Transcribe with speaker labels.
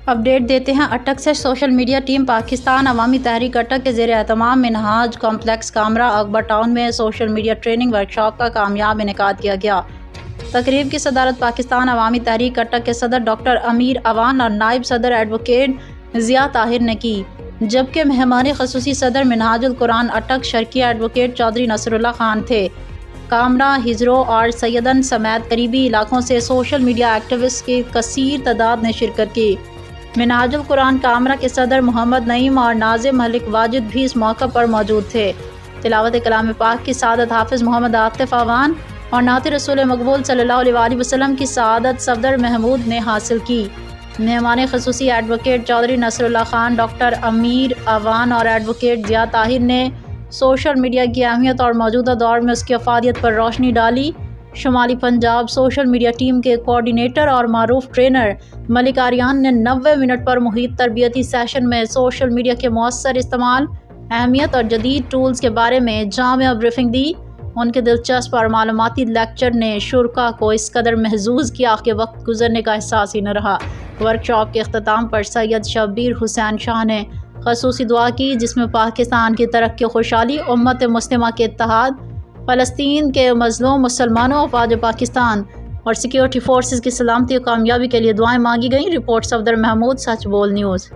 Speaker 1: Update دیتے ہیں اٹک سے۔ سوشل میڈیا ٹیم پاکستان عوامی تحریک اٹک کے زیر اہتمام منہاج کمپلیکس کامرا اکبر ٹاؤن میں سوشل میڈیا ٹریننگ ورکشاپ کا کامیاب انعقاد کیا گیا۔ تقریب کی صدارت پاکستان عوامی تحریک اٹک کے صدر ڈاکٹر امیر اوان اور نائب صدر ایڈوکیٹ ضیاء طاہر نے کی، جبکہ مہمان خصوصی صدر منہاج القرآن اٹک شرقیہ ایڈوکیٹ چودھری نصر اللہ خان تھے۔ کامرا، ہجرو اور سیدن سمیت قریبی علاقوں سے سوشل میڈیا ایکٹیوسٹ کی کثیر تعداد نے شرکت کی۔ منہاج القرآن کامرا کے صدر محمد نعیم اور ناظم ملک واجد بھی اس موقع پر موجود تھے۔ تلاوت کلام پاک کی سعادت حافظ محمد عاطف اوان اور نعت رسول مقبول صلی اللہ علیہ وآلہ وسلم کی سعادت صفدر محمود نے حاصل کی۔ مہمان خصوصی ایڈوکیٹ چودھری نصر اللہ خان، ڈاکٹر امیر اوان اور ایڈوکیٹ ضیاء طاہر نے سوشل میڈیا کی اہمیت اور موجودہ دور میں اس کی افادیت پر روشنی ڈالی۔ شمالی پنجاب سوشل میڈیا ٹیم کے کوآرڈینیٹر اور معروف ٹرینر ملک آریان نے 90 منٹ پر محیط تربیتی سیشن میں سوشل میڈیا کے مؤثر استعمال، اہمیت اور جدید ٹولز کے بارے میں جامع بریفنگ دی۔ ان کے دلچسپ اور معلوماتی لیکچر نے شرکاء کو اس قدر محظوظ کیا کہ وقت گزرنے کا احساس ہی نہ رہا۔ ورکشاپ کے اختتام پر سید شبیر حسین شاہ نے خصوصی دعا کی، جس میں پاکستان کی ترقی و خوشحالی، امت مسلمہ کے اتحاد، فلسطین کے مظلوم مسلمانوں، افواج پاکستان اور سیکیورٹی فورسز کی سلامتی و کامیابی کے لیے دعائیں مانگی گئیں۔ رپورٹ صفدر محمود، سچ بول نیوز۔